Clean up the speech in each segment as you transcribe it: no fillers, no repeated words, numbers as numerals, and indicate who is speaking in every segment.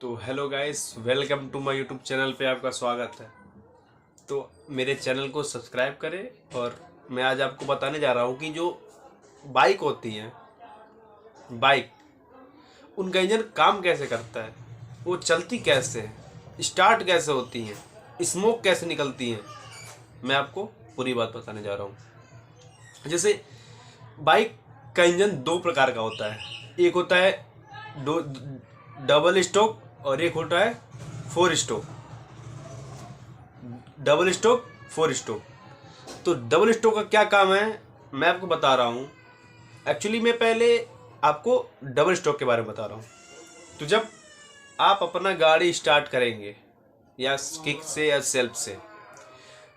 Speaker 1: तो hello guys, welcome to my YouTube channel पे आपका स्वागत है। तो मेरे चैनल को सब्सक्राइब करें। और मैं आज आपको बताने जा रहा हूँ कि जो बाइक होती हैं, बाइक उनका इंजन काम कैसे करता है, वो चलती कैसे है, स्टार्ट कैसे होती हैं, स्मोक कैसे निकलती हैं, मैं आपको पूरी बात बताने जा रहा हूँ। जैसे बाइक का इंजन दो प्रकार का होता है। एक होता है डबल स्टोक और एक होता है four stroke. Double stroke, four stroke. तो डबल स्टोक का क्या काम है मैं आपको बता रहा हूँ। एक्चुअली मैं पहले आपको डबल स्टोक के बारे में बता रहा हूँ। तो जब आप अपना गाड़ी स्टार्ट करेंगे या किक से या सेल्फ से,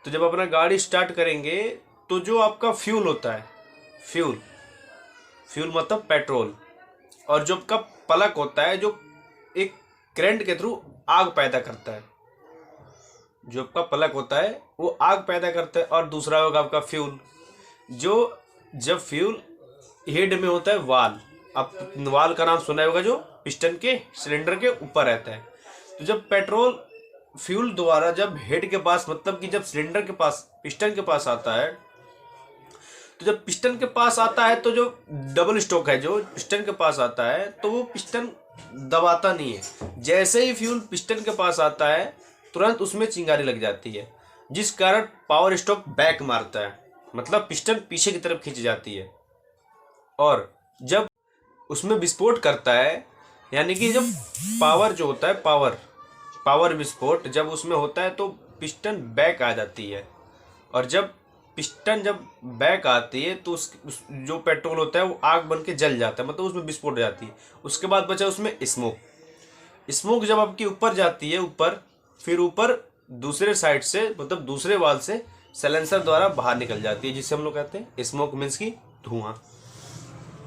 Speaker 1: तो जब अपना गाड़ी स्टार्ट करेंगे तो जो आपका फ्यूल होता है, फ्यूल फ्यूल मतलब पेट्रोल, और जो आपका प्लग होता है जो एक करंट के थ्रू आग पैदा करता है, जो आपका प्लग होता है वो आग पैदा करता है। और दूसरा होगा आपका फ्यूल, जो जब फ्यूल हेड में होता है वाल, आप वाल का नाम सुना होगा, जो पिस्टन के सिलेंडर के ऊपर रहता है। तो जब पेट्रोल फ्यूल द्वारा जब हेड के पास, मतलब कि जब सिलेंडर के पास, पिस्टन के पास आता है, तो जब पिस्टन के पास आता है तो जो डबल स्टोक है जो पिस्टन के पास आता है तो वो पिस्टन दबाता नहीं है। जैसे ही फ्यूल पिस्टन के पास आता है तुरंत उसमें चिंगारी लग जाती है, जिस कारण पावर स्ट्रोक बैक मारता है, मतलब पिस्टन पीछे की तरफ खींच जाती है। और जब उसमें विस्फोट करता है, यानी कि जब पावर जो होता है, पावर विस्फोट जब उसमें होता है तो पिस्टन बैक आ जाती है। और जब पिस्टन जब बैक आती है तो उस जो पेट्रोल होता है वो आग बन के जल जाता है, मतलब उसमें विस्फोट हो जाती है। उसके बाद बचा उसमें स्मोक जब आपकी ऊपर जाती है, ऊपर, फिर ऊपर दूसरे साइड से, मतलब दूसरे वाल से साइलेंसर द्वारा बाहर निकल जाती है, जिससे हम लोग कहते हैं स्मोक, मीन्स की धुआं।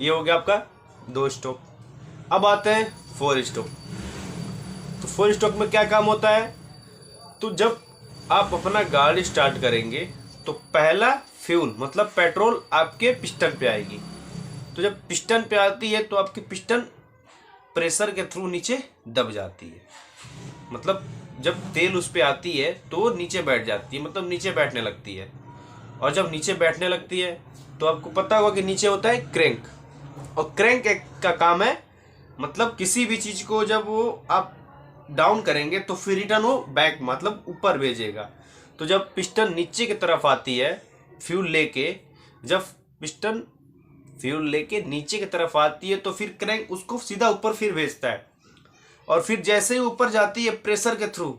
Speaker 1: ये हो गया आपका दो स्टोक। अब आते हैं फोर स्टोक। तो फोर स्टोक में क्या काम होता है, तो जब आप अपना गाड़ी स्टार्ट करेंगे तो पहला फ्यूल मतलब पेट्रोल आपके पिस्टन पे आएगी। तो जब पिस्टन पे आती है तो आपकी पिस्टन प्रेशर के थ्रू नीचे दब जाती है, मतलब जब तेल उस पे आती है तो नीचे बैठ जाती है, मतलब नीचे बैठने लगती है। और जब नीचे बैठने लगती है तो आपको पता होगा कि नीचे होता है क्रैंक, और क्रैंक का काम है, मतलब किसी भी चीज़ को जब वो आप डाउन करेंगे तो फिर रिटर्न वो बैक, मतलब ऊपर भेजेगा। तो जब पिस्टन नीचे की तरफ आती है फ्यूल लेके, जब पिस्टन फ्यूल लेके नीचे की तरफ आती है तो फिर क्रैंक उसको सीधा ऊपर फिर भेजता है। और फिर जैसे ही ऊपर जाती है प्रेशर के थ्रू,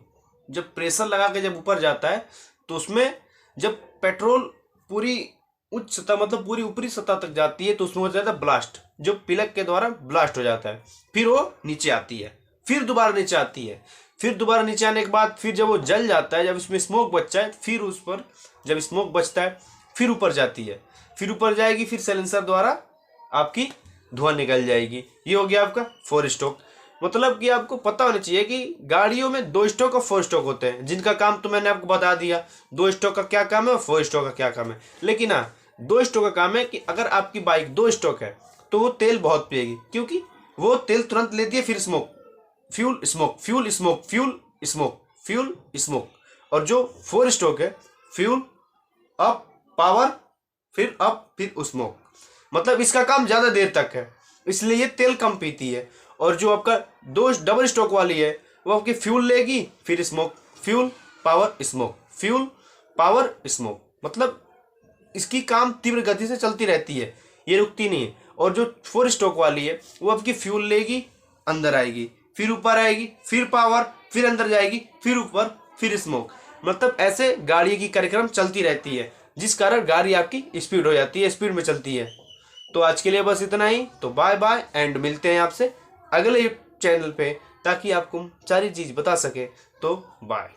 Speaker 1: जब प्रेशर लगा के जब ऊपर जाता है तो उसमें जब पेट्रोल पूरी उच्च सतह, मतलब पूरी ऊपरी सतह तक जाती है तो उसमें हो जाता है ब्लास्ट, जो प्लग के द्वारा ब्लास्ट हो जाता है। फिर वो नीचे आती है, फिर दोबारा नीचे आती है, फिर दोबारा नीचे आने के बाद फिर जब वो जल जाता है, जब इसमें स्मोक बचता है, फिर उस पर जब स्मोक बचता है फिर ऊपर जाती है, फिर ऊपर जाएगी, फिर साइलेंसर द्वारा आपकी धुआं निकल जाएगी। ये हो गया आपका फोर स्टोक। मतलब कि आपको पता होना चाहिए कि गाड़ियों में दो स्टोक और फोर स्टोक होते हैं, जिनका काम तो मैंने आपको बता दिया, दो स्टोक का क्या काम है और फोर स्टोक का क्या काम है। लेकिन हाँ, दो स्टोक का काम है कि अगर आपकी बाइक दो स्टोक है तो वो तेल बहुत पिएगी, क्योंकि वो तेल तुरंत लेती है, फिर smoke, fuel smoke, fuel smoke, fuel smoke, fuel smoke. और जो फोर स्टोक है, फ्यूल अप, पावर, फिर अप, फिर स्मोक, मतलब इसका काम ज्यादा देर तक है, इसलिए ये तेल कम पीती है। और जो आपका दो डबल स्टोक वाली है वो आपकी फ्यूल लेगी, फिर smoke, fuel power smoke, fuel power smoke, मतलब इसकी काम तीव्र गति से चलती रहती है, ये रुकती नहीं है। और जो फोर स्टोक वाली है वो आपकी फ्यूल लेगी, अंदर आएगी, फिर ऊपर आएगी, फिर पावर, फिर अंदर जाएगी, फिर ऊपर, फिर स्मोक, मतलब ऐसे गाड़ी की कार्यक्रम चलती रहती है, जिस कारण गाड़ी आपकी स्पीड हो जाती है, स्पीड में चलती है। तो आज के लिए बस इतना ही। तो बाय बाय एंड मिलते हैं आपसे अगले चैनल पे, ताकि आपको सारी चीज़ बता सके। तो बाय।